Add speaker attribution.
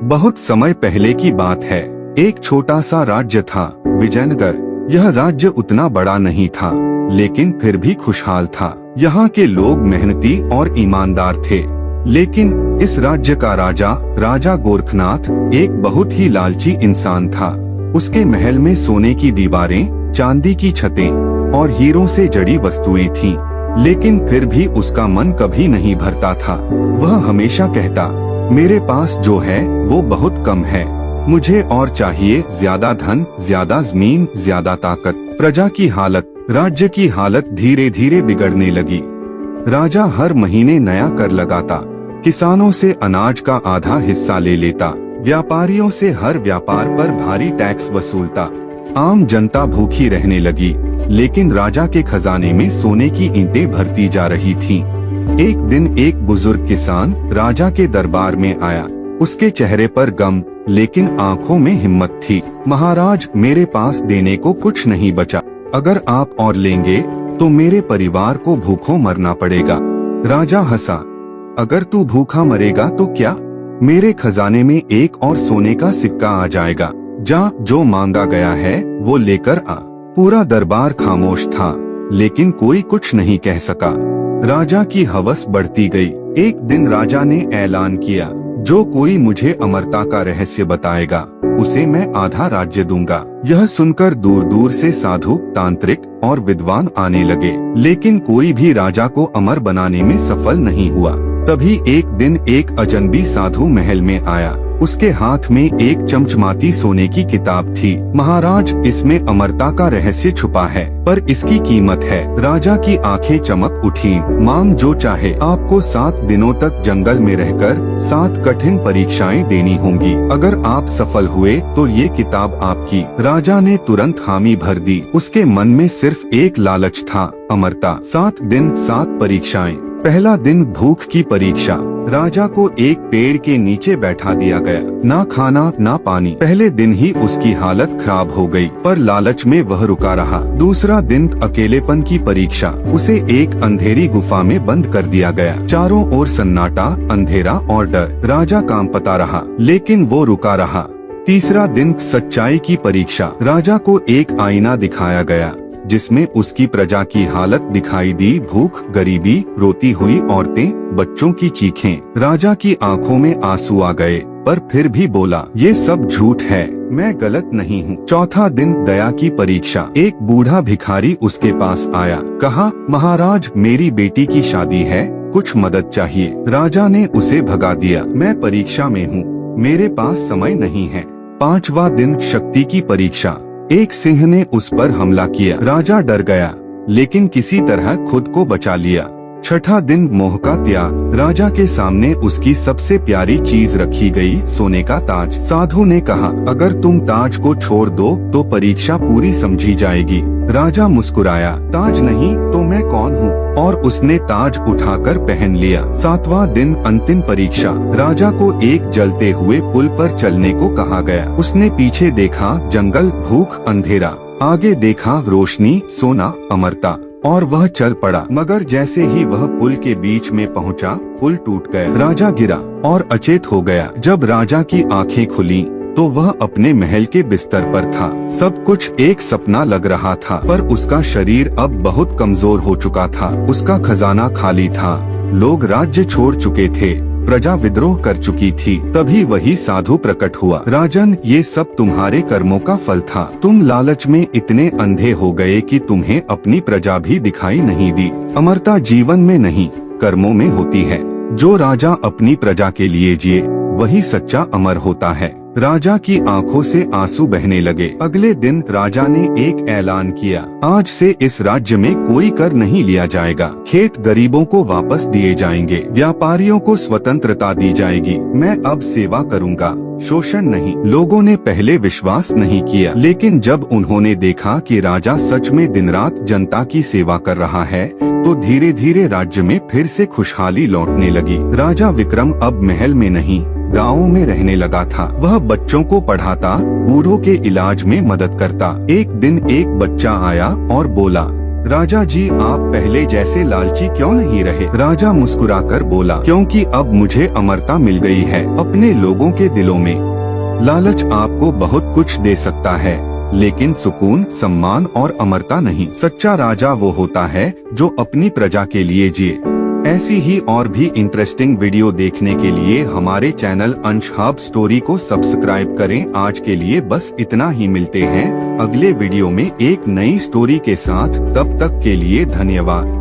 Speaker 1: बहुत समय पहले की बात है। एक छोटा सा राज्य था, विजयनगर। यह राज्य उतना बड़ा नहीं था, लेकिन फिर भी खुशहाल था। यहाँ के लोग मेहनती और ईमानदार थे। लेकिन इस राज्य का राजा गोरखनाथ एक बहुत ही लालची इंसान था। उसके महल में सोने की दीवारें, चांदी की छतें और हीरों से जड़ी वस्तुएं थीं। लेकिन फिर भी उसका मन कभी नहीं भरता था। वह हमेशा कहता, मेरे पास जो है वो बहुत कम है। मुझे और चाहिए ज्यादा धन, ज्यादा जमीन, ज्यादा ताकत। प्रजा की हालत, राज्य की हालत धीरे धीरे बिगड़ने लगी। राजा हर महीने नया कर लगाता, किसानों से अनाज का आधा हिस्सा ले लेता, व्यापारियों से हर व्यापार पर भारी टैक्स वसूलता। आम जनता भूखी रहने लगी, लेकिन राजा के खजाने में सोने की ईंटें भरती जा रही थीं। एक दिन एक बुजुर्ग किसान राजा के दरबार में आया। उसके चेहरे पर गम, लेकिन आंखों में हिम्मत थी। महाराज, मेरे पास देने को कुछ नहीं बचा। अगर आप और लेंगे तो मेरे परिवार को भूखों मरना पड़ेगा। राजा हंसा, अगर तू भूखा मरेगा तो क्या? मेरे खजाने में एक और सोने का सिक्का आ जाएगा। जा, जो मांगा गया है वो लेकर आ। पूरा दरबार खामोश था, लेकिन कोई कुछ नहीं कह सका। राजा की हवस बढ़ती गई। एक दिन राजा ने ऐलान किया, जो कोई मुझे अमरता का रहस्य बताएगा उसे मैं आधा राज्य दूंगा। यह सुनकर दूर दूर से साधु, तांत्रिक और विद्वान आने लगे, लेकिन कोई भी राजा को अमर बनाने में सफल नहीं हुआ। तभी एक दिन एक अजनबी साधु महल में आया। उसके हाथ में एक चमचमाती सोने की किताब थी। महाराज, इसमें अमरता का रहस्य छुपा है, पर इसकी कीमत है। राजा की आंखें चमक उठी। मांग जो चाहे। आपको 7 दिनों तक जंगल में रहकर 7 कठिन परीक्षाएं देनी होंगी। अगर आप सफल हुए तो ये किताब आपकी। राजा ने तुरंत हामी भर दी। उसके मन में सिर्फ एक लालच था, अमरता। 7 दिन 7 परीक्षाएं। पहला दिन भूख की परीक्षा। राजा को एक पेड़ के नीचे बैठा दिया गया, ना खाना ना पानी। पहले दिन ही उसकी हालत खराब हो गई, पर लालच में वह रुका रहा। दूसरा दिन अकेलेपन की परीक्षा। उसे एक अंधेरी गुफा में बंद कर दिया गया। चारों ओर सन्नाटा, अंधेरा और डर। राजा कांपता रहा, लेकिन वो रुका रहा। तीसरा दिन सच्चाई की परीक्षा। राजा को एक आईना दिखाया गया, जिसमें उसकी प्रजा की हालत दिखाई दी। भूख, गरीबी, रोती हुई औरतें, बच्चों की चीखें। राजा की आंखों में आंसू आ गए, पर फिर भी बोला, ये सब झूठ है, मैं गलत नहीं हूँ। चौथा दिन दया की परीक्षा। एक बूढ़ा भिखारी उसके पास आया, कहा, महाराज, मेरी बेटी की शादी है, कुछ मदद चाहिए। राजा ने उसे भगा दिया, मैं परीक्षा में हूँ, मेरे पास समय नहीं है। पांचवा दिन शक्ति की परीक्षा। एक सिंह ने उस पर हमला किया। राजा डर गया, लेकिन किसी तरह खुद को बचा लिया। छठा दिन मोह का त्याग। राजा के सामने उसकी सबसे प्यारी चीज रखी गई, सोने का ताज। साधु ने कहा, अगर तुम ताज को छोड़ दो तो परीक्षा पूरी समझी जाएगी। राजा मुस्कुराया, ताज नहीं तो मैं कौन हूँ? और उसने ताज उठाकर पहन लिया। 7वां दिन अंतिम परीक्षा। राजा को एक जलते हुए पुल पर चलने को कहा गया। उसने पीछे देखा, जंगल, भूख, अंधेरा। आगे देखा, रोशनी, सोना, अमरता, और वह चल पड़ा। मगर जैसे ही वह पुल के बीच में पहुंचा, पुल टूट गया। राजा गिरा और अचेत हो गया। जब राजा की आंखें खुली तो वह अपने महल के बिस्तर पर था। सब कुछ एक सपना लग रहा था, पर उसका शरीर अब बहुत कमजोर हो चुका था। उसका खजाना खाली था, लोग राज्य छोड़ चुके थे, प्रजा विद्रोह कर चुकी थी। तभी वही साधु प्रकट हुआ। राजन, ये सब तुम्हारे कर्मों का फल था। तुम लालच में इतने अंधे हो गए कि तुम्हें अपनी प्रजा भी दिखाई नहीं दी। अमरता जीवन में नहीं, कर्मों में होती है। जो राजा अपनी प्रजा के लिए जिए वही सच्चा अमर होता है। राजा की आंखों से आंसू बहने लगे। अगले दिन राजा ने एक ऐलान किया, आज से इस राज्य में कोई कर नहीं लिया जाएगा। खेत गरीबों को वापस दिए जाएंगे, व्यापारियों को स्वतंत्रता दी जाएगी। मैं अब सेवा करूंगा, शोषण नहीं। लोगों ने पहले विश्वास नहीं किया, लेकिन जब उन्होंने देखा कि राजा सच में दिन रात जनता की सेवा कर रहा है, तो धीरे धीरे राज्य में फिर से खुशहाली लौटने लगी। राजा विक्रम अब महल में नहीं, गांवों में रहने लगा था। वह बच्चों को पढ़ाता, बूढ़ों के इलाज में मदद करता। एक दिन एक बच्चा आया और बोला, राजा जी, आप पहले जैसे लालची क्यों नहीं रहे? राजा मुस्कुराकर बोला, क्योंकि अब मुझे अमरता मिल गई है अपने लोगों के दिलों में। लालच आपको बहुत कुछ दे सकता है, लेकिन सुकून, सम्मान और अमरता नहीं। सच्चा राजा वो होता है जो अपनी प्रजा के लिए जिए। ऐसी ही और भी इंटरेस्टिंग वीडियो देखने के लिए हमारे चैनल अंश हब स्टोरी को सब्सक्राइब करें। आज के लिए बस इतना ही, मिलते हैं अगले वीडियो में एक नई स्टोरी के साथ। तब तक के लिए धन्यवाद।